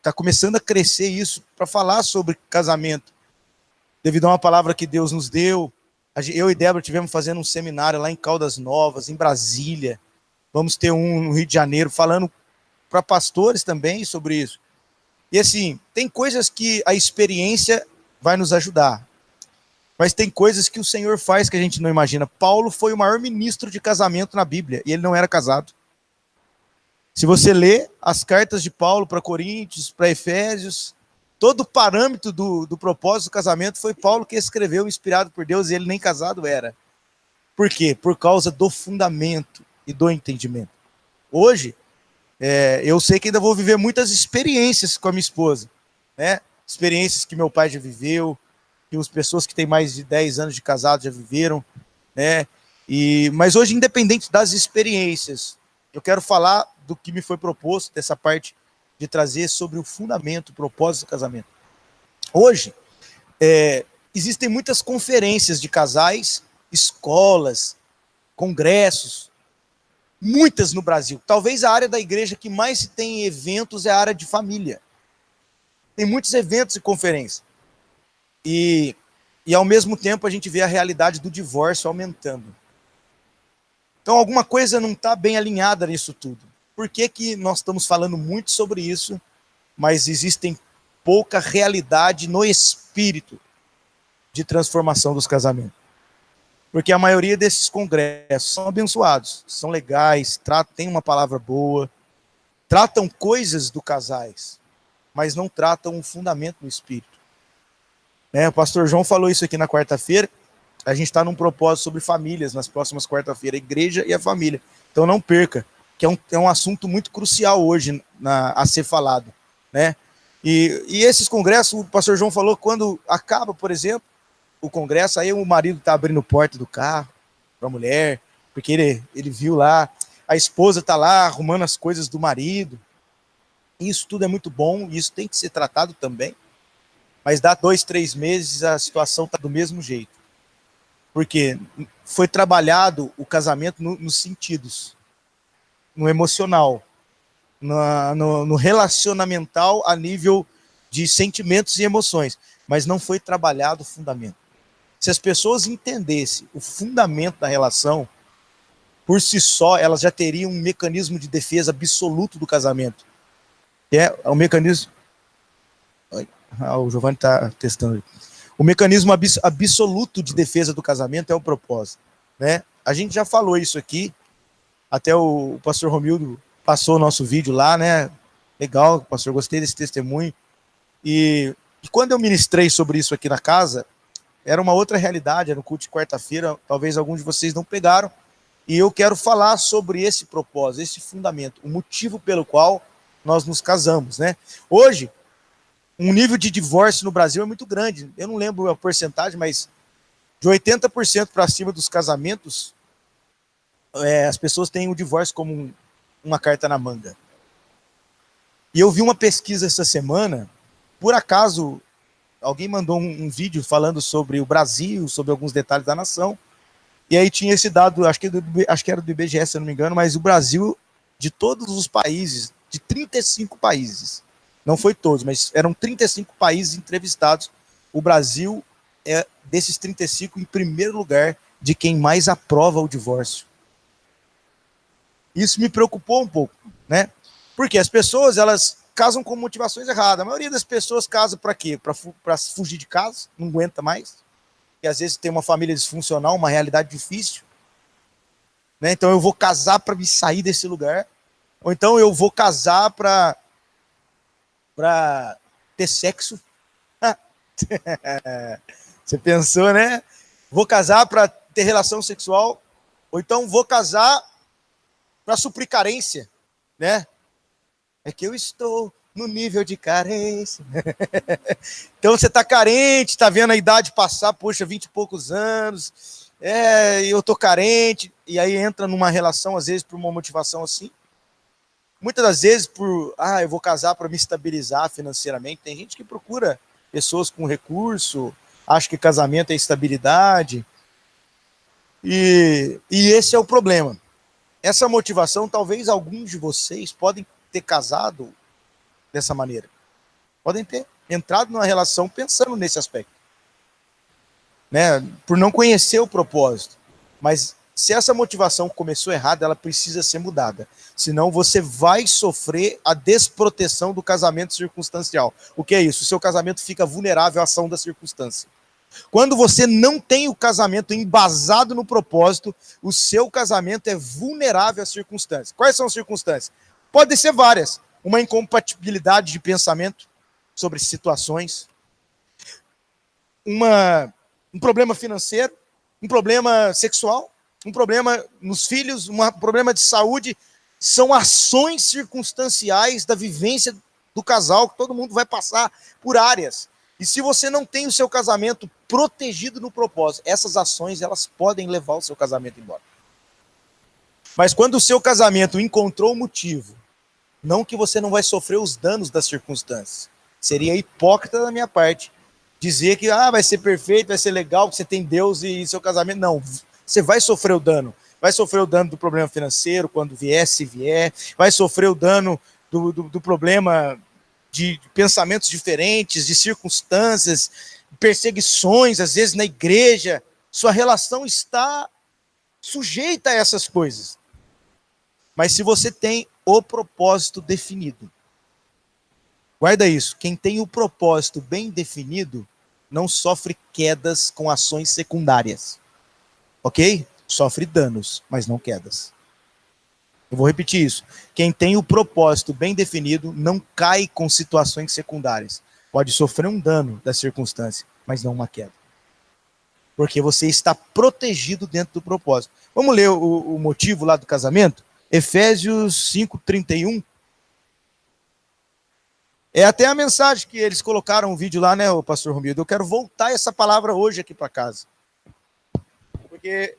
tá começando a crescer isso para falar sobre casamento, devido a uma palavra que Deus nos deu. Eu e Débora tivemos fazendo um seminário lá em Caldas Novas, em Brasília. Vamos ter um no Rio de Janeiro, falando para pastores também sobre isso. E assim, tem coisas que a experiência vai nos ajudar, mas tem coisas que o Senhor faz que a gente não imagina. Paulo foi o maior ministro de casamento na Bíblia, e ele não era casado. Se você lê as cartas de Paulo para Coríntios, para Efésios, todo o parâmetro do propósito do casamento foi Paulo que escreveu, inspirado por Deus, e ele nem casado era. Por quê? Por causa do fundamento e do entendimento. Hoje, eu sei que ainda vou viver muitas experiências com a minha esposa, né? Experiências que meu pai já viveu, que as pessoas que têm mais de 10 anos de casado já viveram, né? Mas hoje, independente das experiências, eu quero falar do que me foi proposto, dessa parte de trazer sobre o fundamento, o propósito do casamento. Hoje, existem muitas conferências de casais, escolas, congressos, muitas no Brasil. Talvez a área da igreja que mais se tem eventos é a área de família. Tem muitos eventos e conferências. E ao mesmo tempo a gente vê a realidade do divórcio aumentando. Então alguma coisa não está bem alinhada nisso tudo. Por que que nós estamos falando muito sobre isso, mas existem pouca realidade no espírito de transformação dos casamentos? Porque a maioria desses congressos são abençoados, são legais, têm uma palavra boa, tratam coisas do casais, mas não tratam o fundamento do espírito. O pastor João falou isso aqui na quarta-feira. A gente está num propósito sobre famílias nas próximas quarta-feira, a igreja e a família. Então não perca, que é um assunto muito crucial hoje a ser falado, né? E esses congressos, o pastor João falou, quando acaba, por exemplo, o congresso, aí o marido está abrindo porta do carro para a mulher, porque ele viu lá, a esposa está lá arrumando as coisas do marido. Isso tudo é muito bom, isso tem que ser tratado também, mas dá 2, 3 meses, a situação está do mesmo jeito. Porque foi trabalhado o casamento nos sentidos, no emocional, no relacionamental a nível de sentimentos e emoções, mas não foi trabalhado o fundamento. Se as pessoas entendessem o fundamento da relação, por si só, elas já teriam um mecanismo de defesa absoluto do casamento. Que é o mecanismo... o Giovanni está testando. O mecanismo absoluto de defesa do casamento é o propósito, né? A gente já falou isso aqui, até o pastor Romildo passou o nosso vídeo lá, né? Legal, pastor, gostei desse testemunho. E quando eu ministrei sobre isso aqui na casa, era uma outra realidade, era no culto de quarta-feira, talvez alguns de vocês não pegaram, e eu quero falar sobre esse propósito, esse fundamento, o motivo pelo qual nós nos casamos, né? Hoje, um nível de divórcio no Brasil é muito grande, eu não lembro a porcentagem, mas de 80% para cima dos casamentos, as pessoas têm o divórcio como uma carta na manga. E eu vi uma pesquisa essa semana, por acaso... Alguém mandou um vídeo falando sobre o Brasil, sobre alguns detalhes da nação, e aí tinha esse dado, acho que era do IBGE, se eu não me engano, mas o Brasil, de todos os países, de 35 países, não foi todos, mas eram 35 países entrevistados, o Brasil é, desses 35, em primeiro lugar, de quem mais aprova o divórcio. Isso me preocupou um pouco, né? Porque as pessoas, elas casam com motivações erradas. A maioria das pessoas casa para quê? Para fugir de casa, não aguenta mais. E às vezes tem uma família disfuncional, uma realidade difícil. Né? Então eu vou casar para me sair desse lugar. Ou então eu vou casar para ter sexo. Você pensou, né? Vou casar para ter relação sexual. Ou então vou casar para suprir carência, né? É que eu estou no nível de carência. Então você está carente, está vendo a idade passar, poxa, 20 e poucos anos, eu estou carente, e aí entra numa relação, às vezes, por uma motivação assim. Muitas das vezes eu vou casar para me estabilizar financeiramente. Tem gente que procura pessoas com recurso, acha que casamento é estabilidade. E esse é o problema. Essa motivação, talvez alguns de vocês podem ter casado dessa maneira. Podem ter entrado numa relação pensando nesse aspecto, né? Por não conhecer o propósito. Mas se essa motivação começou errada, ela precisa ser mudada. Senão você vai sofrer a desproteção do casamento circunstancial. O que é isso? O seu casamento fica vulnerável à ação da circunstância. Quando você não tem o casamento embasado no propósito, o seu casamento é vulnerável às circunstâncias. Quais são as circunstâncias? Podem ser várias. Uma incompatibilidade de pensamento sobre situações, um problema financeiro, um problema sexual, um problema nos filhos, um problema de saúde. São ações circunstanciais da vivência do casal, que todo mundo vai passar por áreas. E se você não tem o seu casamento protegido no propósito, essas ações elas podem levar o seu casamento embora. Mas quando o seu casamento encontrou o motivo, não que você não vai sofrer os danos das circunstâncias. Seria hipócrita da minha parte dizer que vai ser perfeito, vai ser legal, que você tem Deus e seu casamento. Não, você vai sofrer o dano. Vai sofrer o dano do problema financeiro, quando vier, se vier. Vai sofrer o dano do problema de pensamentos diferentes, de circunstâncias, perseguições, às vezes na igreja. Sua relação está sujeita a essas coisas. Mas se você tem o propósito definido, guarda isso, quem tem o propósito bem definido não sofre quedas com ações secundárias, ok? Sofre danos, mas não quedas. Eu vou repetir isso. Quem tem o propósito bem definido não cai com situações secundárias. Pode sofrer um dano da circunstância, mas não uma queda. Porque você está protegido dentro do propósito. Vamos ler o motivo lá do casamento? Efésios 5:31. É até a mensagem que eles colocaram um vídeo lá, né, o pastor Romildo? Eu quero voltar essa palavra hoje aqui para casa. Porque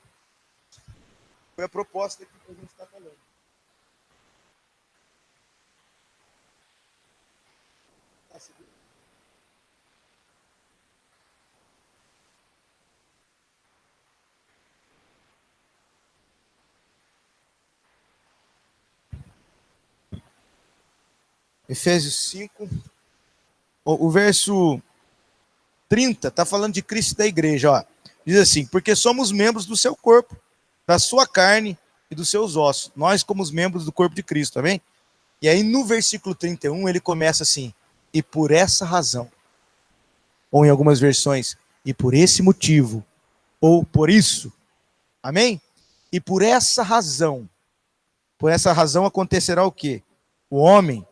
foi a proposta que a gente está falando. Efésios 5, o verso 30, está falando de Cristo e da igreja. Ó. Diz assim, porque somos membros do seu corpo, da sua carne e dos seus ossos. Nós como os membros do corpo de Cristo, amém? E aí no versículo 31 ele começa assim, e por essa razão, ou em algumas versões, e por esse motivo, ou por isso, amém? E por essa razão acontecerá o quê? O homem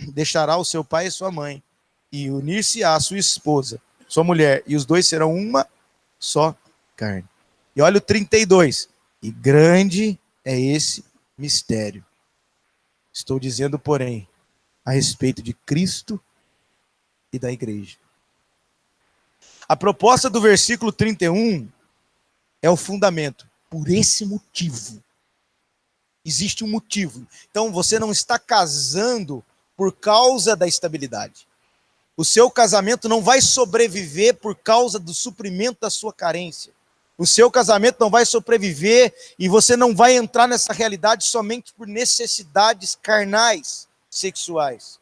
deixará o seu pai e sua mãe, e unir-se-á à sua esposa, sua mulher, e os dois serão uma só carne. E olha o 32, e grande é esse mistério. Estou dizendo, porém, a respeito de Cristo e da igreja. A proposta do versículo 31 é o fundamento. Por esse motivo. Existe um motivo. Então você não está casando por causa da estabilidade. O seu casamento não vai sobreviver por causa do suprimento da sua carência. O seu casamento não vai sobreviver e você não vai entrar nessa realidade somente por necessidades carnais, sexuais.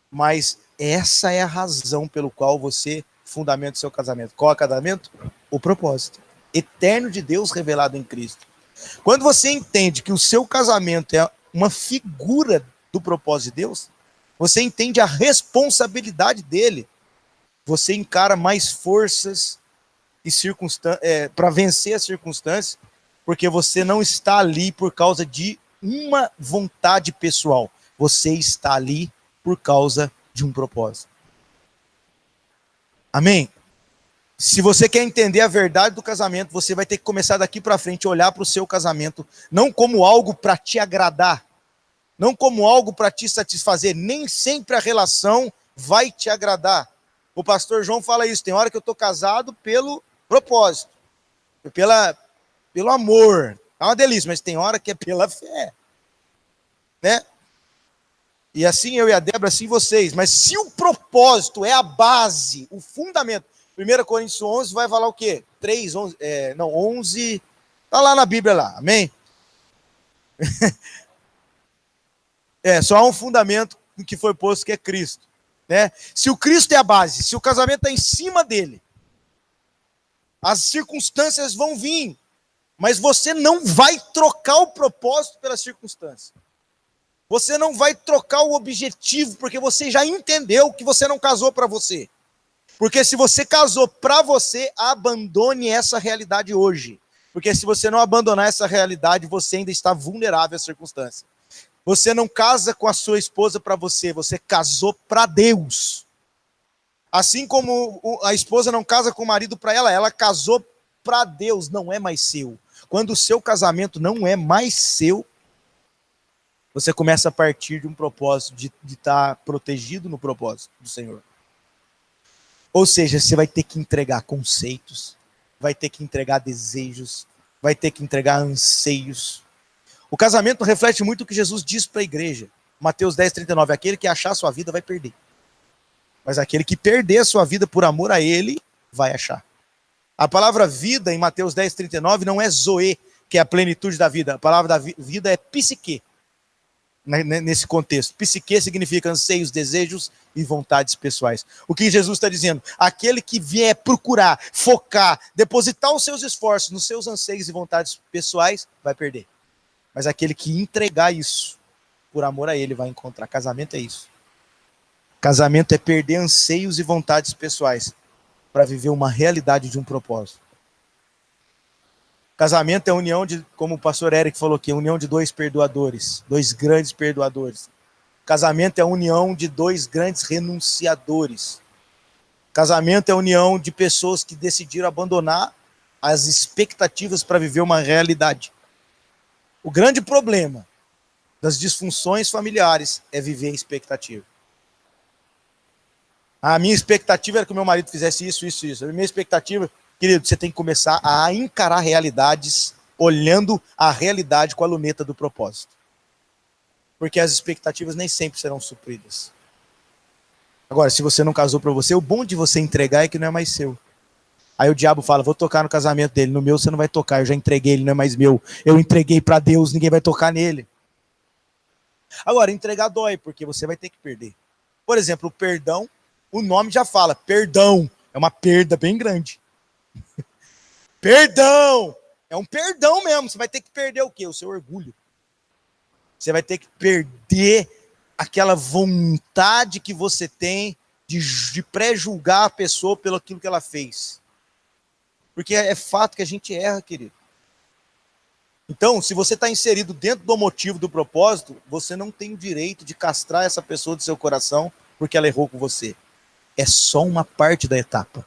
Mas essa é a razão pelo qual você fundamenta o seu casamento. Qual é o casamento? O propósito eterno de Deus revelado em Cristo. Quando você entende que o seu casamento é uma figura do propósito de Deus, você entende a responsabilidade dele. Você encara mais forças e para vencer as circunstâncias, porque você não está ali por causa de uma vontade pessoal. Você está ali por causa de um propósito. Amém? Se você quer entender a verdade do casamento, você vai ter que começar daqui para frente a olhar para o seu casamento, não como algo para te agradar, não como algo para te satisfazer. Nem sempre a relação vai te agradar. O pastor João fala isso, tem hora que eu estou casado pelo propósito, pelo amor. É uma delícia, mas tem hora que é pela fé. Né? E assim eu e a Débora, assim vocês. Mas se o propósito é a base, o fundamento, 1 Coríntios 11 vai falar o quê? 3, 11, 11, está lá na Bíblia lá, amém? Só há um fundamento que foi posto que é Cristo. né? Se o Cristo é a base, se o casamento está em cima dele, as circunstâncias vão vir, mas você não vai trocar o propósito pela circunstância. Você não vai trocar o objetivo, porque você já entendeu que você não casou para você. Porque se você casou para você, abandone essa realidade hoje. Porque se você não abandonar essa realidade, você ainda está vulnerável à circunstância. Você não casa com a sua esposa para você, você casou para Deus. Assim como a esposa não casa com o marido para ela, ela casou para Deus, não é mais seu. Quando o seu casamento não é mais seu, você começa a partir de um propósito de estar protegido no propósito do Senhor. Ou seja, você vai ter que entregar conceitos, vai ter que entregar desejos, vai ter que entregar anseios. O casamento reflete muito o que Jesus diz para a igreja. Mateus 10:39, aquele que achar a sua vida vai perder. Mas aquele que perder a sua vida por amor a ele, vai achar. A palavra vida em Mateus 10:39 não é zoe, que é a plenitude da vida. A palavra da vida é psique. Nesse contexto, psique significa anseios, desejos e vontades pessoais. O que Jesus está dizendo? Aquele que vier procurar, focar, depositar os seus esforços nos seus anseios e vontades pessoais, vai perder. Mas aquele que entregar isso por amor a ele vai encontrar. Casamento é isso. Casamento é perder anseios e vontades pessoais para viver uma realidade de um propósito. Casamento é a união de, como o pastor Eric falou aqui, a união de dois perdoadores, dois grandes perdoadores. Casamento é a união de dois grandes renunciadores. Casamento é a união de pessoas que decidiram abandonar as expectativas para viver uma realidade. O grande problema das disfunções familiares é viver a expectativa. A minha expectativa era que o meu marido fizesse isso, isso, isso. A minha expectativa... Querido, você tem que começar a encarar realidades olhando a realidade com a luneta do propósito. Porque as expectativas nem sempre serão supridas. Agora, se você não casou para você, o bom de você entregar é que não é mais seu. Aí o diabo fala, vou tocar no casamento dele, no meu você não vai tocar, eu já entreguei, ele não é mais meu. Eu entreguei para Deus, ninguém vai tocar nele. Agora, entregar dói, porque você vai ter que perder. Por exemplo, o perdão, o nome já fala, perdão, é uma perda bem grande. Perdão! É um perdão mesmo. Você vai ter que perder o quê? O seu orgulho. Você vai ter que perder aquela vontade que você tem de pré-julgar a pessoa pelo aquilo que ela fez. Porque é fato que a gente erra, querido. Então, se você está inserido dentro do motivo, do propósito, você não tem o direito de castrar essa pessoa do seu coração porque ela errou com você. É só uma parte da etapa.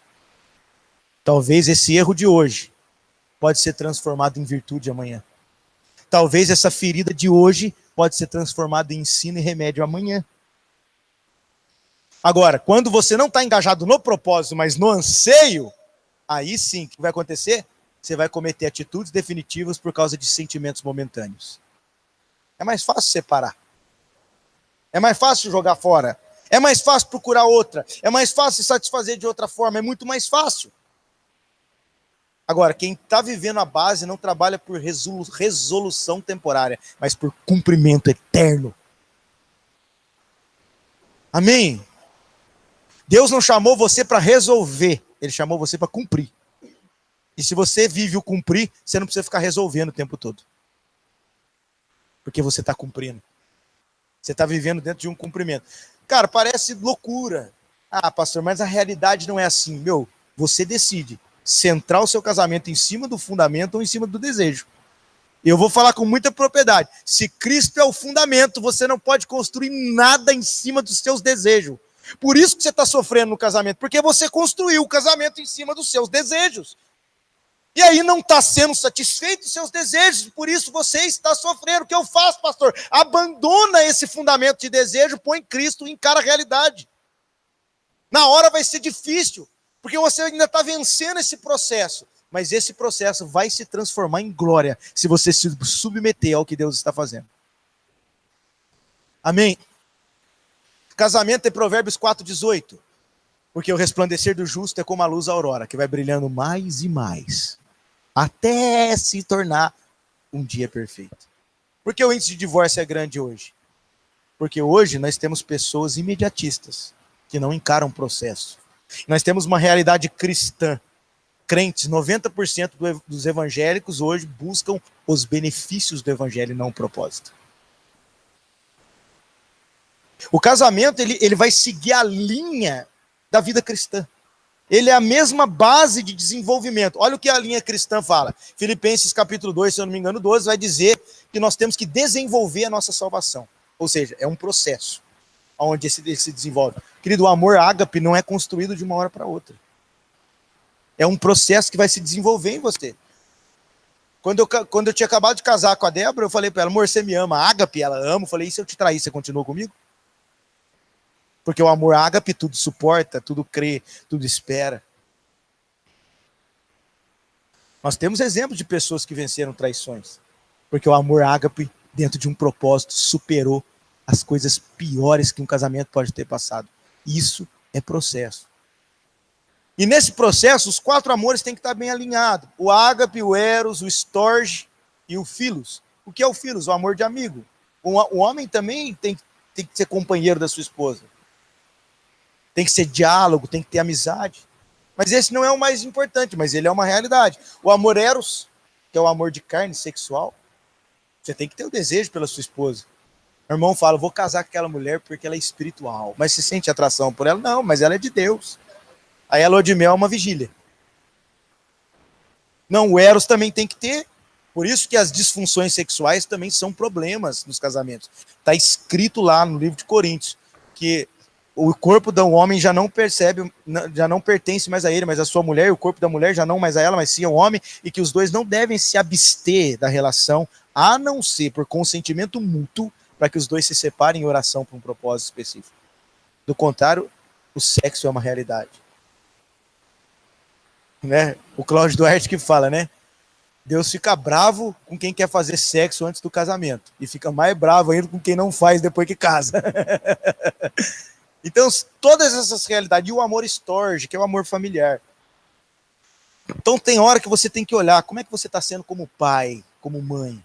Talvez esse erro de hoje pode ser transformado em virtude amanhã. Talvez essa ferida de hoje pode ser transformada em ensino e remédio amanhã. Agora, quando você não está engajado no propósito, mas no anseio, aí sim, o que vai acontecer? Você vai cometer atitudes definitivas por causa de sentimentos momentâneos. É mais fácil separar. É mais fácil jogar fora. É mais fácil procurar outra. É mais fácil se satisfazer de outra forma. É muito mais fácil. Agora, quem está vivendo a base não trabalha por resolução temporária, mas por cumprimento eterno. Amém? Deus não chamou você para resolver, Ele chamou você para cumprir. E se você vive o cumprir, você não precisa ficar resolvendo o tempo todo. Porque você está cumprindo. Você está vivendo dentro de um cumprimento. Cara, parece loucura. Ah, pastor, mas a realidade não é assim. Meu, você decide centrar o seu casamento em cima do fundamento ou em cima do desejo. Eu vou falar com muita propriedade. Se Cristo é o fundamento, você não pode construir nada em cima dos seus desejos. Por isso que você está sofrendo no casamento, porque você construiu o casamento em cima dos seus desejos. E aí não está sendo satisfeito os seus desejos, por isso você está sofrendo. O que eu faço, pastor? Abandona esse fundamento de desejo, põe Cristo e encara a realidade. Na hora vai ser difícil, porque você ainda está vencendo esse processo. Mas esse processo vai se transformar em glória se você se submeter ao que Deus está fazendo. Amém? Casamento é Provérbios 4,18. Porque o resplandecer do justo é como a luz da aurora, que vai brilhando mais e mais, até se tornar um dia perfeito. Por que o índice de divórcio é grande hoje? Porque hoje nós temos pessoas imediatistas, que não encaram o processo. Nós temos uma realidade cristã. Crentes, 90% dos evangélicos hoje buscam os benefícios do evangelho e não o propósito. O casamento, ele vai seguir a linha da vida cristã. Ele é a mesma base de desenvolvimento. Olha o que a linha cristã fala. Filipenses capítulo 2, se eu não me engano, 12, vai dizer que nós temos que desenvolver a nossa salvação. Ou seja, é um processo onde ele se desenvolve. Querido, o amor ágape não é construído de uma hora para outra. É um processo que vai se desenvolver em você. Quando eu tinha acabado de casar com a Débora, eu falei para ela, amor, você me ama? Ágape, ela ama. Eu falei, e se eu te trair, você continua comigo? Porque o amor ágape tudo suporta, tudo crê, tudo espera. Nós temos exemplos de pessoas que venceram traições. Porque o amor ágape, dentro de um propósito, superou as coisas piores que um casamento pode ter passado. Isso é processo. E nesse processo, os 4 amores têm que estar bem alinhados. O ágape, o eros, o storge e o filos. O que é o filos? O amor de amigo. O homem também tem que ser companheiro da sua esposa. Tem que ser diálogo, tem que ter amizade. Mas esse não é o mais importante, mas ele é uma realidade. O amor eros, que é o amor de carne sexual, você tem que ter o desejo pela sua esposa. O irmão fala, vou casar com aquela mulher porque ela é espiritual. Mas você sente atração por ela? Não, mas ela é de Deus. Aí a lua de mel é uma vigília. Não, o eros também tem que ter. Por isso que as disfunções sexuais também são problemas nos casamentos. Está escrito lá no livro de Coríntios que o corpo do homem já não pertence mais a ele, mas a sua mulher, e o corpo da mulher já não mais a ela, mas sim ao homem, e que os dois não devem se abster da relação, a não ser por consentimento mútuo, para que os dois se separem em oração para um propósito específico. Do contrário, o sexo é uma realidade. Né? O Cláudio Duarte que fala, né? Deus fica bravo com quem quer fazer sexo antes do casamento, e fica mais bravo ainda com quem não faz depois que casa. Então, todas essas realidades, e o amor storge, que é o amor familiar. Então, tem hora que você tem que olhar como é que você está sendo como pai, como mãe.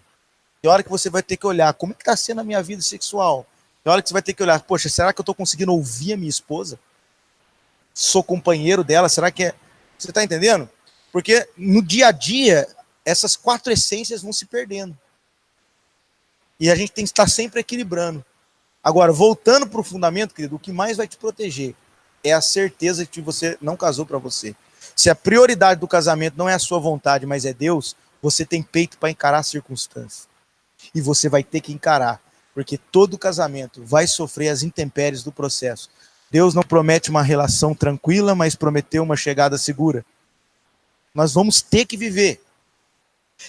Tem hora que você vai ter que olhar como é que está sendo a minha vida sexual. Tem hora que você vai ter que olhar, poxa, será que eu estou conseguindo ouvir a minha esposa? Sou companheiro dela, será que é... Você está entendendo? Porque no dia a dia, essas 4 essências vão se perdendo. E a gente tem que estar sempre equilibrando. Agora, voltando para o fundamento, querido, o que mais vai te proteger é a certeza de que você não casou para você. Se a prioridade do casamento não é a sua vontade, mas é Deus, você tem peito para encarar as circunstâncias. E você vai ter que encarar, porque todo casamento vai sofrer as intempéries do processo. Deus não promete uma relação tranquila, mas prometeu uma chegada segura. Nós vamos ter que viver.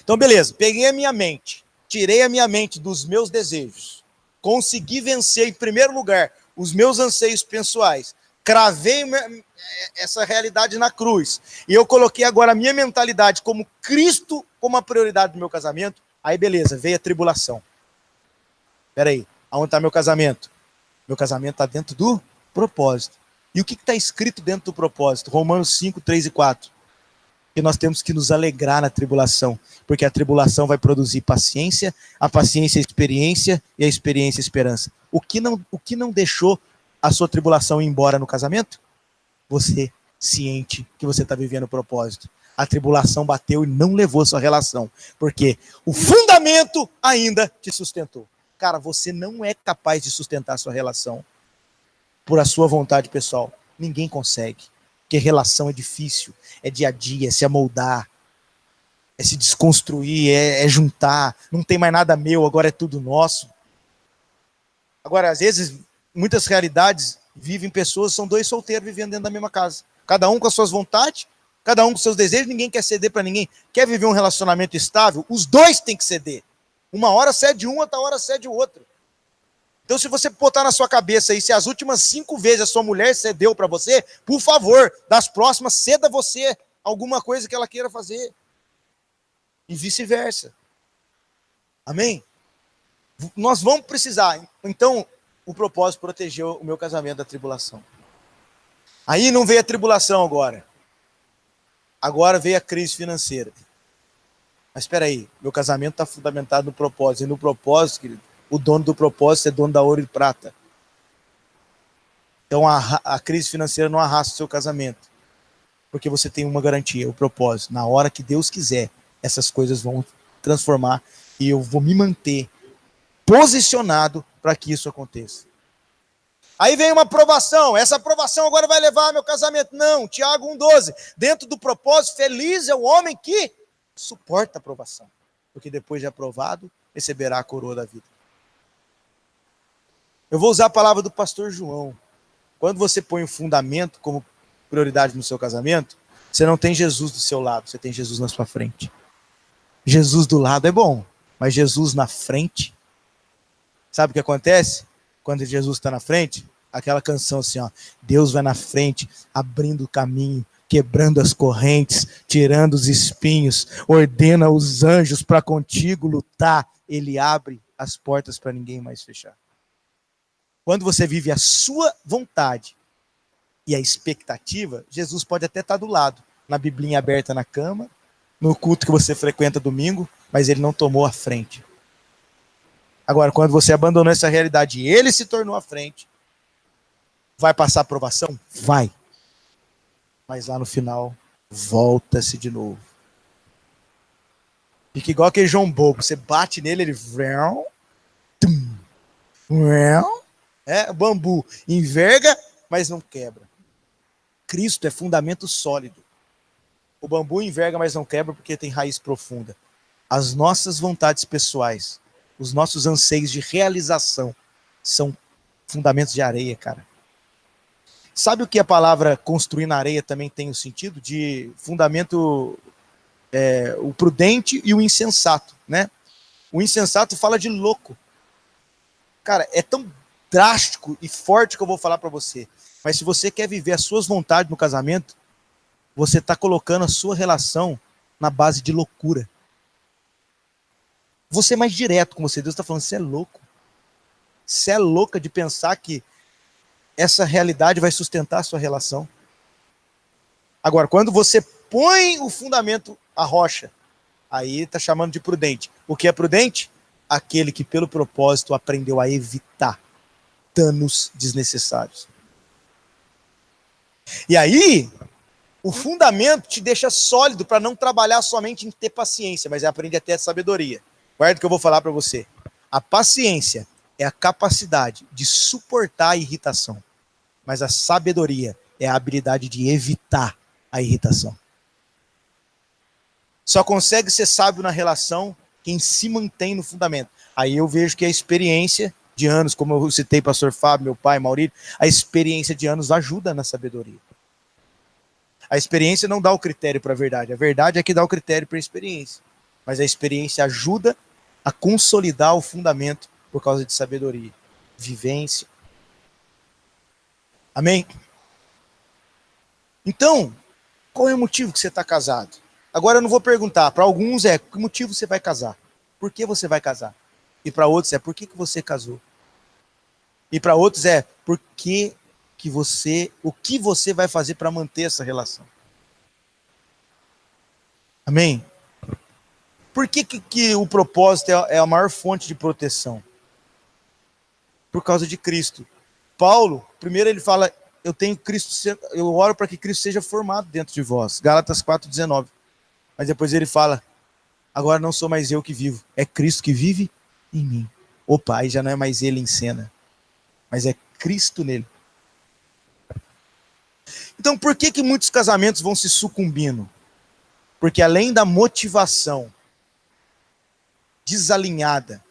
Então, beleza, peguei a minha mente, tirei a minha mente dos meus desejos, consegui vencer, em primeiro lugar, os meus anseios pessoais, cravei essa realidade na cruz, e eu coloquei agora a minha mentalidade como Cristo, como a prioridade do meu casamento, aí beleza, veio a tribulação. Peraí, aonde está meu casamento? Meu casamento está dentro do propósito. E o que está escrito dentro do propósito? Romanos 5, 3 e 4. Que nós temos que nos alegrar na tribulação, porque a tribulação vai produzir paciência, a paciência experiência, e a experiência esperança. O que não deixou a sua tribulação ir embora no casamento? Você ciente que você está vivendo o propósito. A tribulação bateu e não levou a sua relação, porque o fundamento ainda te sustentou. Cara, você não é capaz de sustentar a sua relação por a sua vontade pessoal. Ninguém consegue. Porque relação é difícil, é dia a dia, é se amoldar, é se desconstruir, é juntar, não tem mais nada meu, agora é tudo nosso. Agora, às vezes, muitas realidades vivem pessoas, são 2 solteiros vivendo dentro da mesma casa. Cada um com as suas vontades, cada um com seus desejos, ninguém quer ceder para ninguém. Quer viver um relacionamento estável? Os 2 têm que ceder. Uma hora cede um, outra hora cede o outro. Então, se você botar na sua cabeça aí, se as últimas 5 vezes a sua mulher cedeu para você, por favor, das próximas, ceda você alguma coisa que ela queira fazer. E vice-versa. Amém? Nós vamos precisar. Então, o propósito protegeu o meu casamento da tribulação. Aí não veio a tribulação agora. Agora veio a crise financeira. Mas espera aí, meu casamento está fundamentado no propósito. E no propósito, querido, o dono do propósito é dono da ouro e prata. Então a crise financeira não arrasta o seu casamento, porque você tem uma garantia, o propósito. Na hora que Deus quiser, essas coisas vão transformar e eu vou me manter posicionado para que isso aconteça. Aí vem uma aprovação, essa aprovação agora vai levar meu casamento. Não, Tiago 1,12, dentro do propósito, feliz é o homem que suporta a aprovação, porque depois de aprovado, receberá a coroa da vida. Eu vou usar a palavra do pastor João. Quando você põe o fundamento como prioridade no seu casamento, você não tem Jesus do seu lado, você tem Jesus na sua frente. Jesus do lado é bom, mas Jesus na frente, sabe o que acontece? Quando Jesus está na frente, aquela canção assim, ó, Deus vai na frente, abrindo o caminho, quebrando as correntes, tirando os espinhos, ordena os anjos para contigo lutar, ele abre as portas para ninguém mais fechar. Quando você vive a sua vontade e a expectativa, Jesus pode até estar do lado, na biblinha aberta na cama, no culto que você frequenta domingo, mas ele não tomou a frente. Agora, quando você abandonou essa realidade e ele se tornou à frente, vai passar aprovação? Vai. Mas lá no final, volta-se de novo. Fica igual aquele João Bobo, você bate nele, ele... bambu, enverga, mas não quebra. Cristo é fundamento sólido. O bambu enverga, mas não quebra porque tem raiz profunda. As nossas vontades pessoais, os nossos anseios de realização são fundamentos de areia, cara. Sabe o que a palavra construir na areia também tem o sentido? De fundamento, o prudente e o insensato, né? O insensato fala de louco. Cara, é tão drástico e forte que eu vou falar para você. Mas se você quer viver as suas vontades no casamento, você está colocando a sua relação na base de loucura. Você é mais direto com você. Deus está falando, você é louco. Você é louca de pensar que essa realidade vai sustentar a sua relação. Agora, quando você põe o fundamento, a rocha, aí está chamando de prudente. O que é prudente? Aquele que pelo propósito aprendeu a evitar danos desnecessários. E aí, o fundamento te deixa sólido para não trabalhar somente em ter paciência, mas é aprender a ter sabedoria. Guarda o que eu vou falar para você. A paciência é a capacidade de suportar a irritação, mas a sabedoria é a habilidade de evitar a irritação. Só consegue ser sábio na relação quem se mantém no fundamento. Aí eu vejo que a experiência de anos, como eu citei pastor Fábio, meu pai, Maurício, a experiência de anos ajuda na sabedoria. A experiência não dá o critério para a verdade é que dá o critério para a experiência. Mas a experiência ajuda a consolidar o fundamento por causa de sabedoria, vivência. Amém? Então, qual é o motivo que você está casado? Agora eu não vou perguntar, para alguns é, que motivo você vai casar? Por que você vai casar? E para outros é, por que você casou? E para outros é, o que você vai fazer para manter essa relação? Amém? Por que o propósito é a maior fonte de proteção? Por causa de Cristo. Paulo, primeiro ele fala, eu oro para que Cristo seja formado dentro de vós. Gálatas 4,19. Mas depois ele fala, agora não sou mais eu que vivo, é Cristo que vive em mim. Opa, aí já não é mais ele em cena, mas é Cristo nele. Então por que muitos casamentos vão se sucumbindo? Porque além da motivação desalinhada,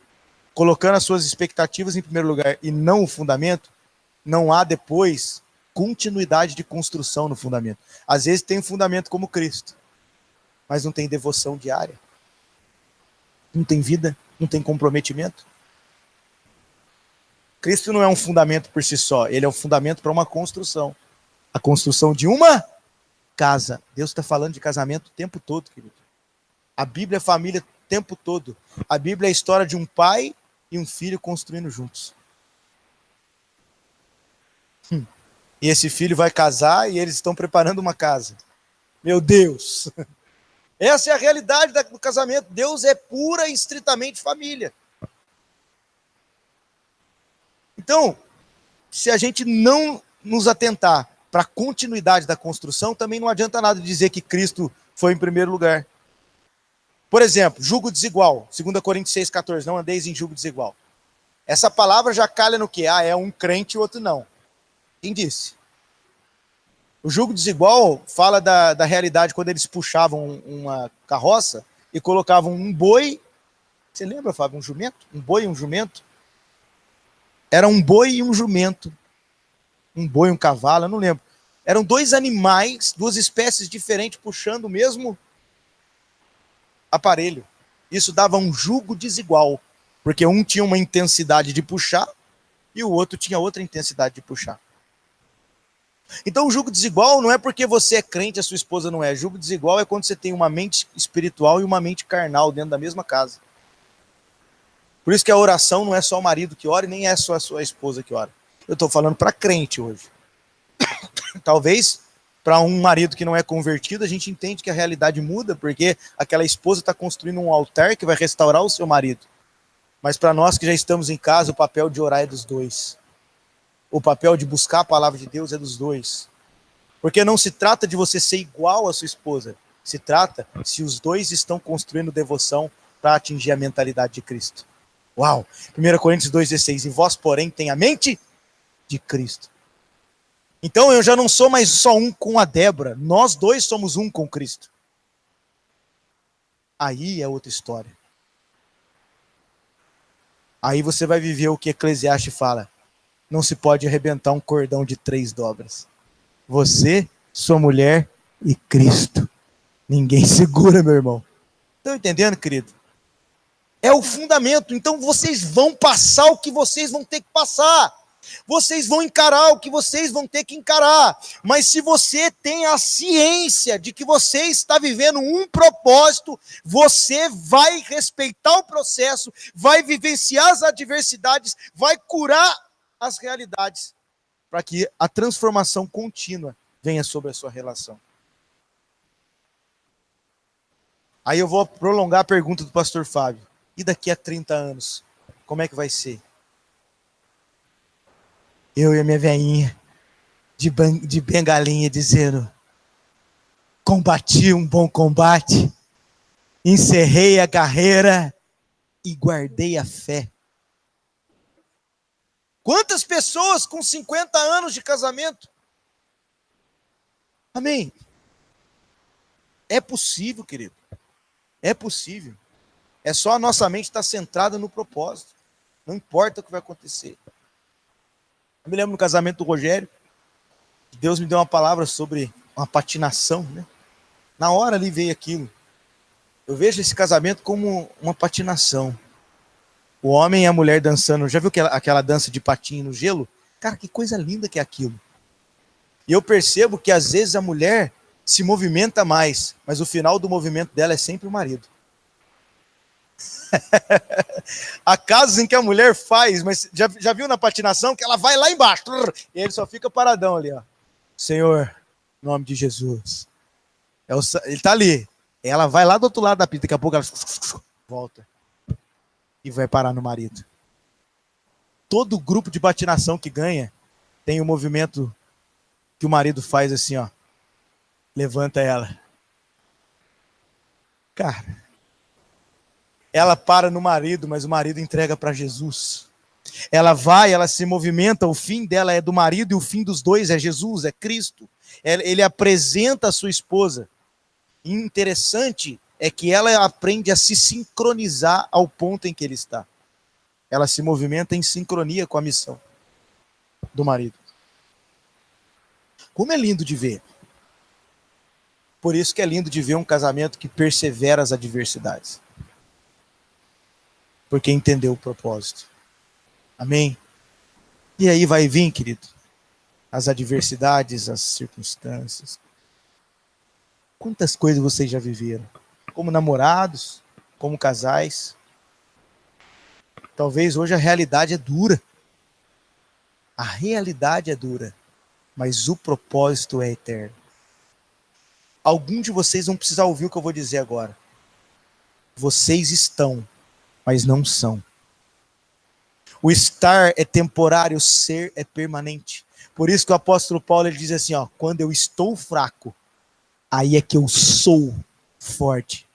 colocando as suas expectativas em primeiro lugar e não o fundamento, não há depois continuidade de construção no fundamento. Às vezes tem um fundamento como Cristo, mas não tem devoção diária. Não tem vida, não tem comprometimento. Cristo não é um fundamento por si só, ele é um fundamento para uma construção. A construção de uma casa. Deus está falando de casamento o tempo todo, querido. A Bíblia é família o tempo todo. A Bíblia é a história de um pai e um filho construindo juntos. E esse filho vai casar e eles estão preparando uma casa. Meu Deus! Essa é a realidade do casamento. Deus é pura e estritamente família. Então, se a gente não nos atentar para a continuidade da construção, também não adianta nada dizer que Cristo foi em primeiro lugar. Por exemplo, jugo desigual, 2 Coríntios 6,14, não andeis em jugo desigual. Essa palavra já calha no que? É um crente e o outro não. Quem disse? O jugo desigual fala da realidade quando eles puxavam uma carroça e colocavam um boi. Você lembra, Fábio? Um jumento? Um boi e um jumento? Era um boi e um jumento. Um boi e um cavalo, eu não lembro. Eram dois animais, duas espécies diferentes, puxando o mesmo aparelho. Isso dava um jugo desigual, porque um tinha uma intensidade de puxar e o outro tinha outra intensidade de puxar. Então o jugo desigual não é porque você é crente e a sua esposa não é. Jugo desigual é quando você tem uma mente espiritual e uma mente carnal dentro da mesma casa. Por isso que a oração não é só o marido que ora e nem é só a sua esposa que ora. Eu estou falando para crente hoje. Talvez para um marido que não é convertido, a gente entende que a realidade muda, porque aquela esposa está construindo um altar que vai restaurar o seu marido. Mas para nós que já estamos em casa, o papel de orar é dos dois. O papel de buscar a palavra de Deus é dos dois. Porque não se trata de você ser igual à sua esposa. Se trata se os dois estão construindo devoção para atingir a mentalidade de Cristo. Uau! 1 Coríntios 2,16. E vós, porém, tem a mente de Cristo. Então eu já não sou mais só um com a Débora. Nós dois somos um com Cristo. Aí é outra história. Aí você vai viver o que Eclesiastes fala. Não se pode arrebentar um cordão de 3 dobras. Você, sua mulher e Cristo. Ninguém segura, meu irmão. Estão entendendo, querido? É o fundamento. Então vocês vão passar o que vocês vão ter que passar. Vocês vão encarar o que vocês vão ter que encarar. Mas se você tem a ciência de que você está vivendo um propósito, você vai respeitar o processo, vai vivenciar as adversidades, vai curar as realidades, para que a transformação contínua venha sobre a sua relação. Aí eu vou prolongar a pergunta do pastor Fábio. E daqui a 30 anos, como é que vai ser? Eu e a minha velhinha, de bengalinha, dizendo: combati um bom combate, encerrei a carreira e guardei a fé. Quantas pessoas com 50 anos de casamento? Amém? É possível, querido. É possível. É só a nossa mente estar centrada no propósito. Não importa o que vai acontecer. Eu me lembro no casamento do Rogério, Deus me deu uma palavra sobre uma patinação, né? Na hora ali veio aquilo. Eu vejo esse casamento como uma patinação. O homem e a mulher dançando. Já viu aquela dança de patinho no gelo? Cara, que coisa linda que é aquilo. E eu percebo que às vezes a mulher se movimenta mais, mas o final do movimento dela é sempre o marido. Há casos em que a mulher faz, mas já viu na patinação que ela vai lá embaixo e ele só fica paradão ali, ó. Senhor, em nome de Jesus. Ele está ali. Ela vai lá do outro lado da pista, daqui a pouco ela volta e vai parar no marido. Todo grupo de patinação que ganha tem o movimento que o marido faz assim, ó. Levanta ela. Cara, ela para no marido, mas o marido entrega para Jesus. Ela vai, ela se movimenta, o fim dela é do marido e o fim dos dois é Jesus, é Cristo. Ele apresenta a sua esposa. E interessante é que ela aprende a se sincronizar ao ponto em que ele está. Ela se movimenta em sincronia com a missão do marido. Como é lindo de ver. Por isso que é lindo de ver um casamento que persevera as adversidades. Porque entendeu o propósito. Amém? E aí vai vir, querido, as adversidades, as circunstâncias. Quantas coisas vocês já viveram? Como namorados, como casais. Talvez hoje a realidade é dura. A realidade é dura. Mas o propósito é eterno. Alguns de vocês vão precisar ouvir o que eu vou dizer agora. Vocês estão, mas não são. O estar é temporário, o ser é permanente. Por isso que o apóstolo Paulo ele diz assim, ó, quando eu estou fraco, aí é que eu sou forte.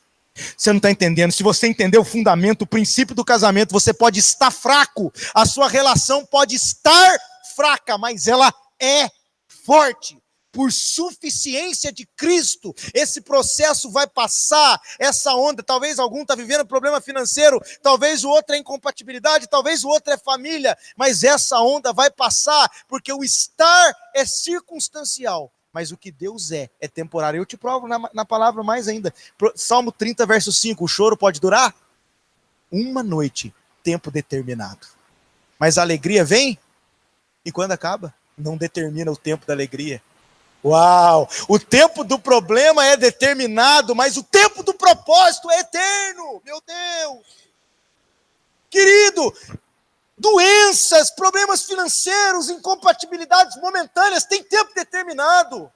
Você não está entendendo? Se você entender o fundamento, o princípio do casamento, você pode estar fraco, a sua relação pode estar fraca, mas ela é forte. Por suficiência de Cristo, esse processo vai passar, essa onda, talvez algum está vivendo problema financeiro, talvez o outro é incompatibilidade, talvez o outro é família, mas essa onda vai passar, porque o estar é circunstancial, mas o que Deus é temporário. Eu te provo na palavra mais ainda, Salmo 30, verso 5, o choro pode durar uma noite, tempo determinado, mas a alegria vem, e quando acaba? Não determina o tempo da alegria. Uau! O tempo do problema é determinado, mas o tempo do propósito é eterno. Meu Deus! Querido, doenças, problemas financeiros, incompatibilidades momentâneas têm tempo determinado.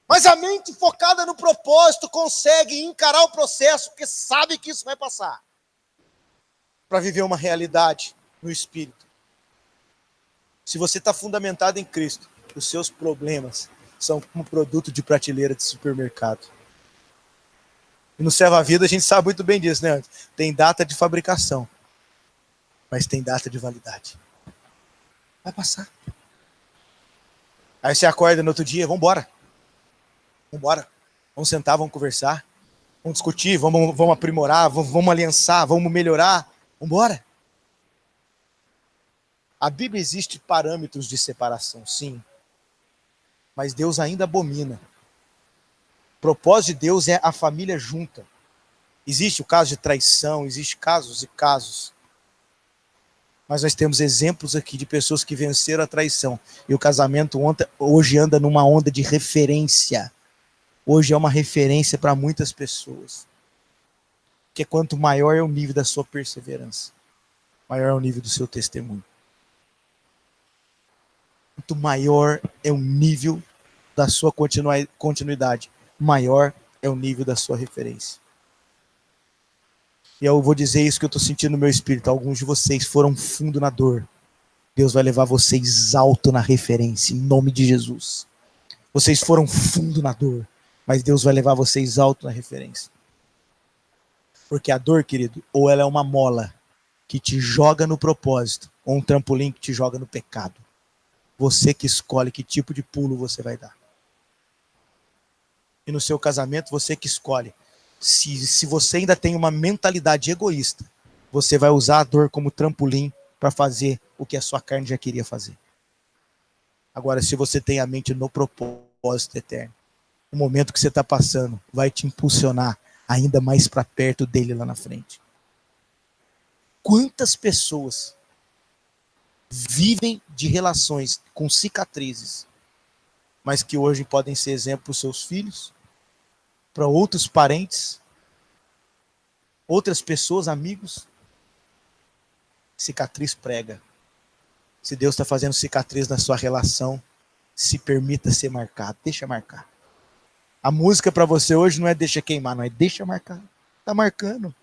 Mas a mente focada no propósito consegue encarar o processo, porque sabe que isso vai passar. Para viver uma realidade no Espírito. Se você está fundamentado em Cristo, os seus problemas são como produto de prateleira de supermercado. E no Serva a Vida a gente sabe muito bem disso, né? Tem data de fabricação, mas tem data de validade. Vai passar. Aí você acorda no outro dia, vamos embora. Vamos sentar, vamos conversar, vamos discutir, vamos aprimorar, vamos aliançar, vamos melhorar. Vamos embora. A Bíblia existe parâmetros de separação, sim. Mas Deus ainda abomina. O propósito de Deus é a família junta. Existe o caso de traição, existe casos e casos. Mas nós temos exemplos aqui de pessoas que venceram a traição. E o casamento hoje anda numa onda de referência. Hoje é uma referência para muitas pessoas. Porque quanto maior é o nível da sua perseverança, maior é o nível do seu testemunho. Quanto maior é o nível da sua continuidade, maior é o nível da sua referência. E eu vou dizer isso que eu estou sentindo no meu espírito. Alguns de vocês foram fundo na dor. Deus vai levar vocês alto na referência, em nome de Jesus. Vocês foram fundo na dor, mas Deus vai levar vocês alto na referência. Porque a dor, querido, ou ela é uma mola que te joga no propósito, ou um trampolim que te joga no pecado. Você que escolhe que tipo de pulo você vai dar. E no seu casamento, você que escolhe. Se você ainda tem uma mentalidade egoísta, você vai usar a dor como trampolim para fazer o que a sua carne já queria fazer. Agora, se você tem a mente no propósito eterno, o momento que você está passando vai te impulsionar ainda mais para perto dele lá na frente. Quantas pessoas vivem de relações com cicatrizes, mas que hoje podem ser exemplo para os seus filhos, para outros parentes, outras pessoas, amigos? Cicatriz prega. Se Deus está fazendo cicatriz na sua relação, se permita ser marcado, deixa marcar. A música para você hoje não é deixa queimar, não é deixa marcar. Está marcando.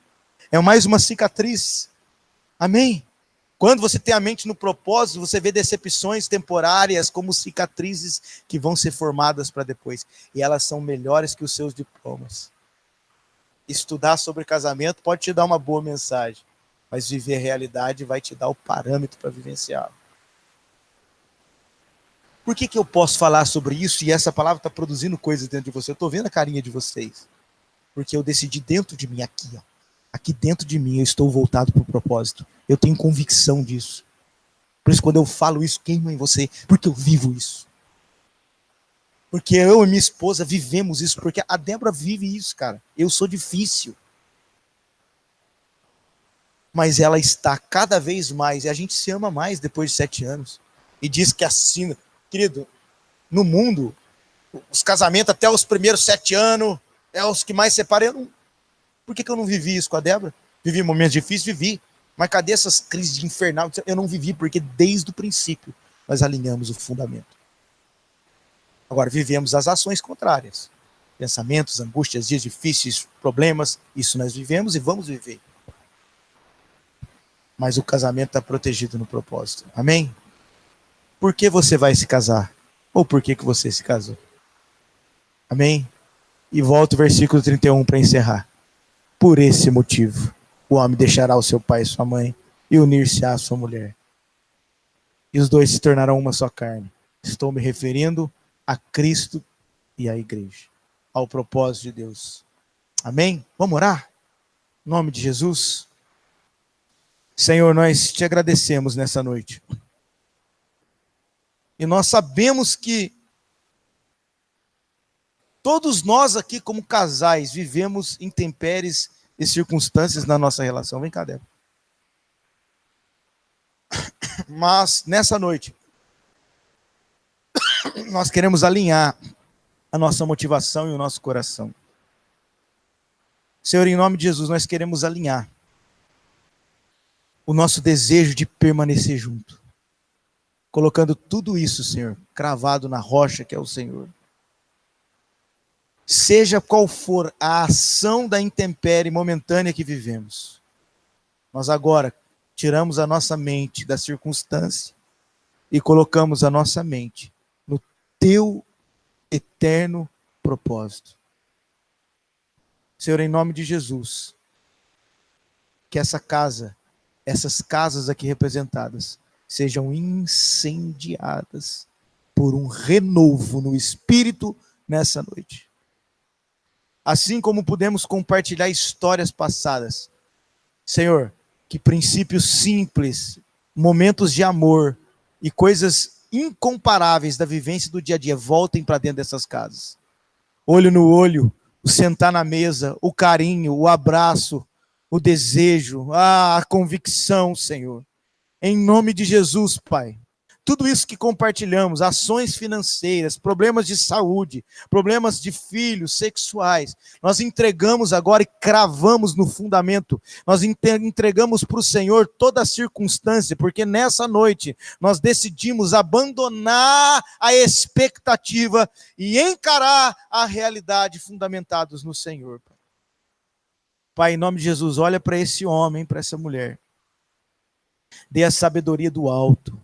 É mais uma cicatriz. Amém? Quando você tem a mente no propósito, você vê decepções temporárias como cicatrizes que vão ser formadas para depois. E elas são melhores que os seus diplomas. Estudar sobre casamento pode te dar uma boa mensagem, mas viver a realidade vai te dar o parâmetro para vivenciá-lo. Por que eu posso falar sobre isso e essa palavra está produzindo coisas dentro de você? Eu estou vendo a carinha de vocês. Porque eu decidi dentro de mim, aqui, ó. Aqui dentro de mim eu estou voltado para o propósito. Eu tenho convicção disso. Por isso quando eu falo isso, queima em você. Porque eu vivo isso. Porque eu e minha esposa vivemos isso. Porque a Débora vive isso, cara. Eu sou difícil. Mas ela está cada vez mais. E a gente se ama mais depois de 7 anos. E diz que assina. Querido, no mundo, os casamentos até os primeiros 7 anos é os que mais separam. Por que eu não vivi isso com a Débora? Vivi momentos difíceis, vivi. Mas cadê essas crises de infernal? Eu não vivi, porque desde o princípio nós alinhamos o fundamento. Agora, vivemos as ações contrárias. Pensamentos, angústias, dias difíceis, problemas. Isso nós vivemos e vamos viver. Mas o casamento está protegido no propósito. Amém? por que você vai se casar? Ou por que você se casou? Amém? E volta o versículo 31 para encerrar. Por esse motivo, o homem deixará o seu pai e sua mãe e unir-se à sua mulher. E os dois se tornarão uma só carne. Estou me referindo a Cristo e à igreja, ao propósito de Deus. Amém? Vamos orar? Em nome de Jesus. Senhor, nós te agradecemos nessa noite. E nós sabemos que todos nós aqui como casais vivemos intempéries e circunstâncias na nossa relação. Vem cá, Débora. Mas nessa noite, nós queremos alinhar a nossa motivação e o nosso coração. Senhor, em nome de Jesus, nós queremos alinhar o nosso desejo de permanecer junto. Colocando tudo isso, Senhor, cravado na rocha que é o Senhor. Seja qual for a ação da intempérie momentânea que vivemos, nós agora tiramos a nossa mente da circunstância e colocamos a nossa mente no teu eterno propósito. Senhor, em nome de Jesus, que essa casa, essas casas aqui representadas, sejam incendiadas por um renovo no Espírito nessa noite. Assim como pudemos compartilhar histórias passadas, Senhor, que princípios simples, momentos de amor e coisas incomparáveis da vivência do dia a dia voltem para dentro dessas casas. Olho no olho, o sentar na mesa, o carinho, o abraço, o desejo, a convicção, Senhor. Em nome de Jesus, Pai. Tudo isso que compartilhamos, ações financeiras, problemas de saúde, problemas de filhos, sexuais, nós entregamos agora e cravamos no fundamento. Nós entregamos para o Senhor toda a circunstância, porque nessa noite nós decidimos abandonar a expectativa e encarar a realidade fundamentados no Senhor. Pai, em nome de Jesus, olha para esse homem, para essa mulher. Dê a sabedoria do alto.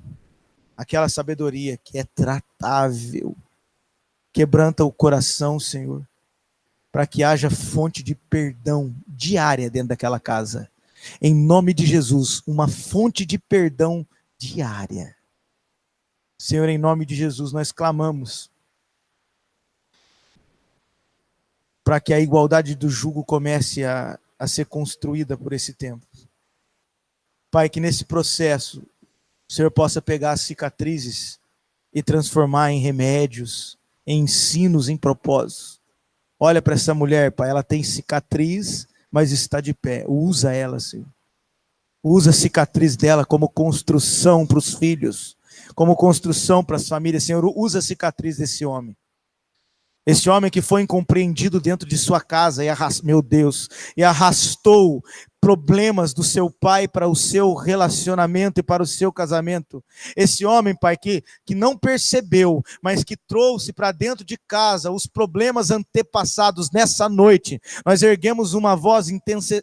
Aquela sabedoria que é tratável, quebranta o coração, Senhor, para que haja fonte de perdão diária dentro daquela casa. Em nome de Jesus, uma fonte de perdão diária. Senhor, em nome de Jesus, nós clamamos para que a igualdade do jugo comece a ser construída por esse tempo. Pai, que nesse processo o Senhor possa pegar as cicatrizes e transformar em remédios, em ensinos, em propósitos. Olha para essa mulher, Pai, ela tem cicatriz, mas está de pé. Usa ela, Senhor. Usa a cicatriz dela como construção para os filhos, como construção para as famílias. Senhor, usa a cicatriz desse homem. Esse homem que foi incompreendido dentro de sua casa e arrastou problemas do seu pai para o seu relacionamento e para o seu casamento. Esse homem, Pai, que não percebeu, mas que trouxe para dentro de casa os problemas antepassados. Nessa noite, nós erguemos uma voz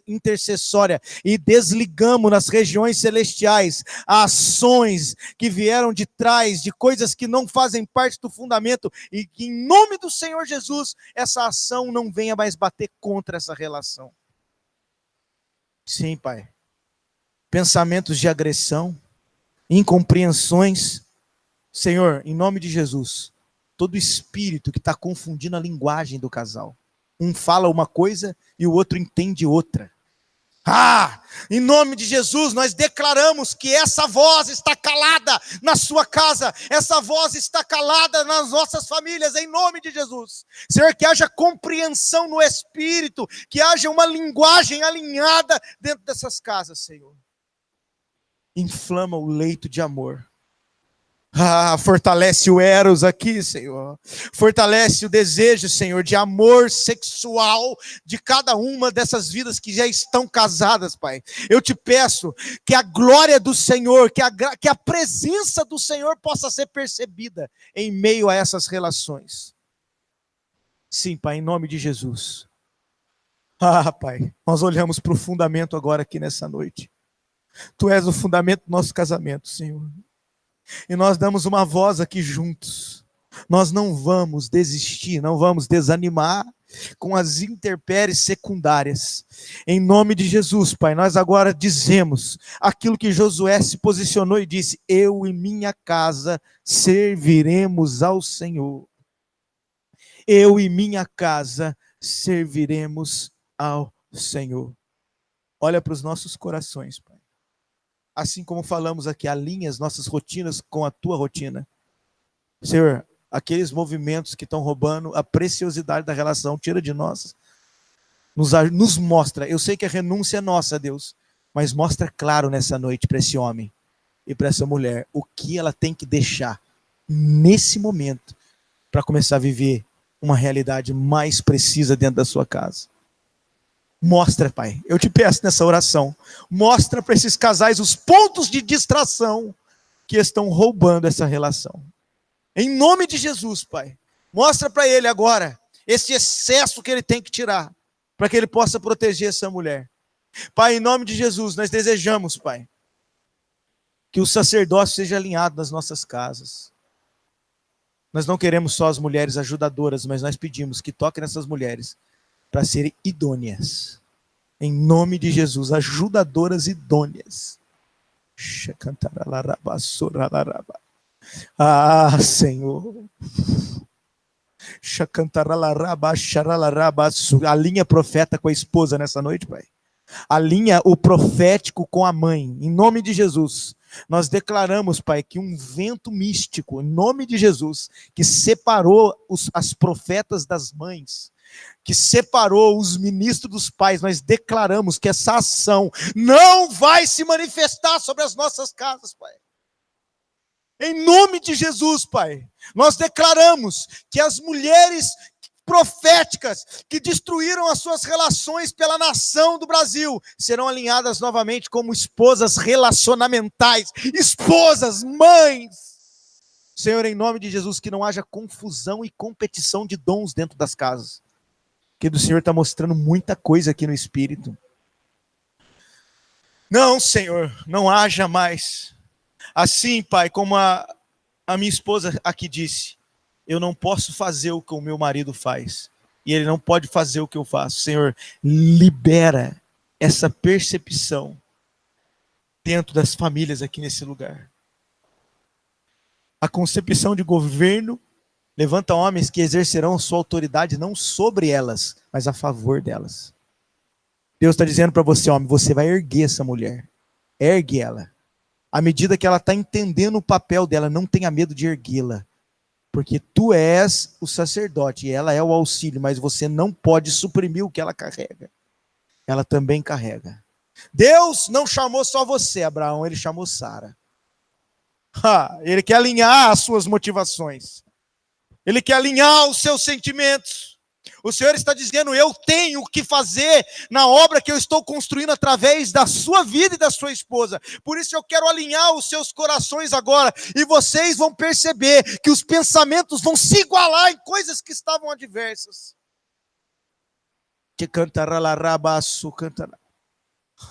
intercessória e desligamos nas regiões celestiais ações que vieram de trás, de coisas que não fazem parte do fundamento, e que em nome do Senhor Jesus, essa ação não venha mais bater contra essa relação. Sim, Pai. Pensamentos de agressão, incompreensões. Senhor, em nome de Jesus, todo espírito que está confundindo a linguagem do casal. Um fala uma coisa e o outro entende outra. Em nome de Jesus, nós declaramos que essa voz está calada na sua casa, essa voz está calada nas nossas famílias, em nome de Jesus. Senhor, que haja compreensão no Espírito, que haja uma linguagem alinhada dentro dessas casas, Senhor. Inflama o leito de amor. Fortalece o eros aqui, Senhor. Fortalece o desejo, Senhor, de amor sexual de cada uma dessas vidas que já estão casadas, Pai. Eu te peço que a glória do Senhor, que a presença do Senhor possa ser percebida em meio a essas relações. Sim, Pai, em nome de Jesus. Pai, nós olhamos para o fundamento agora aqui nessa noite. Tu és o fundamento do nosso casamento, Senhor. E nós damos uma voz aqui juntos. Nós não vamos desistir, não vamos desanimar com as intempéries secundárias. Em nome de Jesus, Pai, nós agora dizemos aquilo que Josué se posicionou e disse: eu e minha casa serviremos ao Senhor. Eu e minha casa serviremos ao Senhor. Olha para os nossos corações, Pai. Assim como falamos aqui, alinha as nossas rotinas com a tua rotina. Senhor, aqueles movimentos que estão roubando a preciosidade da relação, tira de nós. Nos mostra. Eu sei que a renúncia é nossa, Deus, mas mostra claro nessa noite para esse homem e para essa mulher o que ela tem que deixar nesse momento para começar a viver uma realidade mais precisa dentro da sua casa. Mostra, Pai, eu te peço nessa oração, mostra para esses casais os pontos de distração que estão roubando essa relação. Em nome de Jesus, Pai, mostra para ele agora esse excesso que ele tem que tirar, para que ele possa proteger essa mulher. Pai, em nome de Jesus, nós desejamos, Pai, que o sacerdócio seja alinhado nas nossas casas. Nós não queremos só as mulheres ajudadoras, mas nós pedimos que toque nessas mulheres para serem idôneas. Em nome de Jesus, ajudadoras idôneas. Ah, Senhor. Alinha profeta com a esposa nessa noite, Pai. Alinha o profético com a mãe. Em nome de Jesus. Nós declaramos, Pai, que um vento místico, em nome de Jesus, que separou as profetas das mães, que separou os ministros dos pais, nós declaramos que essa ação não vai se manifestar sobre as nossas casas, Pai. Em nome de Jesus, Pai, nós declaramos que as mulheres proféticas que destruíram as suas relações pela nação do Brasil serão alinhadas novamente como esposas relacionamentais, esposas, mães. Senhor, em nome de Jesus, que não haja confusão e competição de dons dentro das casas. Que o Senhor está mostrando muita coisa aqui no Espírito. Não, Senhor, não haja mais. Assim, Pai, como a minha esposa aqui disse, eu não posso fazer o que o meu marido faz, e ele não pode fazer o que eu faço. Senhor, libera essa percepção dentro das famílias aqui nesse lugar. A concepção de governo levanta homens que exercerão sua autoridade não sobre elas, mas a favor delas. Deus está dizendo para você, homem, você vai erguer essa mulher. Ergue ela. À medida que ela está entendendo o papel dela, não tenha medo de erguê-la. Porque tu és o sacerdote e ela é o auxílio, mas você não pode suprimir o que ela carrega. Ela também carrega. Deus não chamou só você, Abraão, ele chamou Sara. Ele quer alinhar as suas motivações. Ele quer alinhar os seus sentimentos. O Senhor está dizendo, eu tenho o que fazer na obra que eu estou construindo através da sua vida e da sua esposa. Por isso eu quero alinhar os seus corações agora. E vocês vão perceber que os pensamentos vão se igualar em coisas que estavam adversas. Que cantará la rabaço, cantará.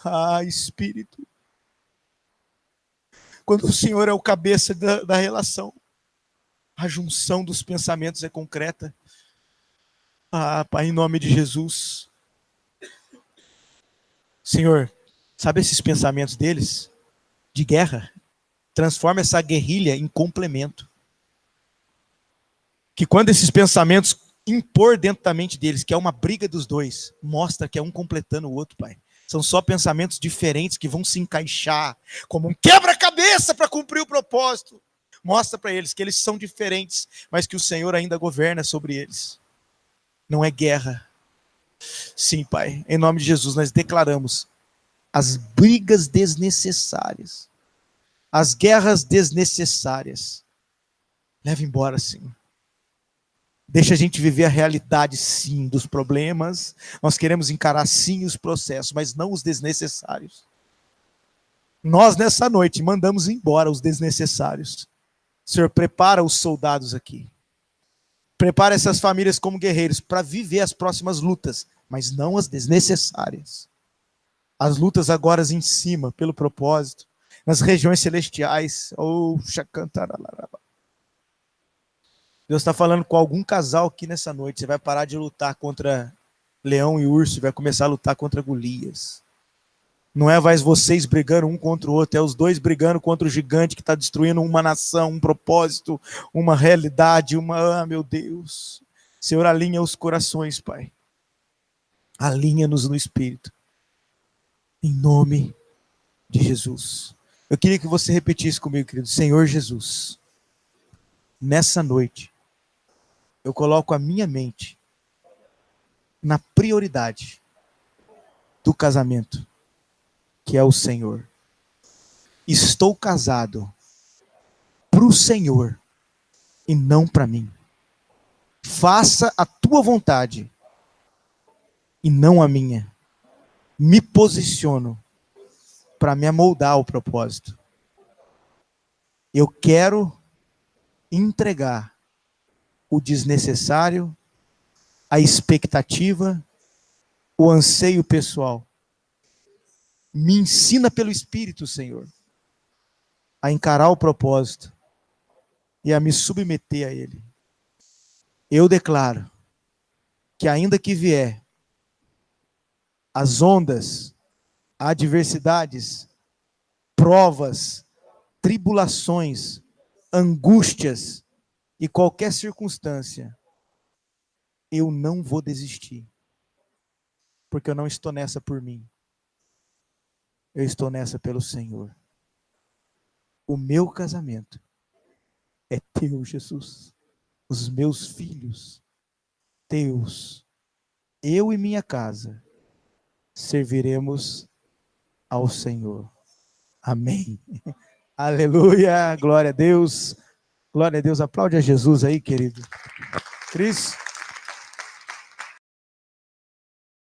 Ah, Espírito. Quando o Senhor é o cabeça da relação, a junção dos pensamentos é concreta. Ah, Pai, em nome de Jesus. Senhor, sabe esses pensamentos deles? De guerra? Transforma essa guerrilha em complemento. Que quando esses pensamentos impor dentro da mente deles, que é uma briga dos dois, mostra que é um completando o outro, Pai. São só pensamentos diferentes que vão se encaixar como um quebra-cabeça para cumprir o propósito. Mostra para eles que eles são diferentes, mas que o Senhor ainda governa sobre eles. Não é guerra. Sim, Pai, em nome de Jesus, nós declaramos as brigas desnecessárias, as guerras desnecessárias. Leva embora, Senhor. Deixa a gente viver a realidade, sim, dos problemas. Nós queremos encarar, sim, os processos, mas não os desnecessários. Nós, nessa noite, mandamos embora os desnecessários. Senhor, prepara os soldados aqui. Prepara essas famílias como guerreiros para viver as próximas lutas, mas não as desnecessárias. As lutas agora em cima, pelo propósito. nas regiões celestiais. Oh, Deus está falando com algum casal aqui nessa noite. Você vai parar de lutar contra leão e urso e vai começar a lutar contra Golias. Não é mais vocês brigando um contra o outro, é os dois brigando contra o gigante que está destruindo uma nação, um propósito, uma realidade, Ah, meu Deus. Senhor, alinha os corações, Pai. Alinha-nos no Espírito. Em nome de Jesus. Eu queria que você repetisse comigo, querido. Senhor Jesus, nessa noite, eu coloco a minha mente na prioridade do casamento, que é o Senhor. Estou casado para o Senhor e não para mim. Faça a tua vontade e não a minha. Me posiciono para me amoldar ao propósito. Eu quero entregar o desnecessário, a expectativa, o anseio pessoal. Me ensina pelo Espírito, Senhor, a encarar o propósito e a me submeter a ele. Eu declaro que ainda que vier as ondas, adversidades, provas, tribulações, angústias e qualquer circunstância, eu não vou desistir. Porque eu não estou nessa por mim. Eu estou nessa pelo Senhor. O meu casamento é teu, Jesus. Os meus filhos, teus. Eu e minha casa serviremos ao Senhor. Amém. Aleluia. Glória a Deus. Glória a Deus. Aplaude a Jesus aí, querido. Cris.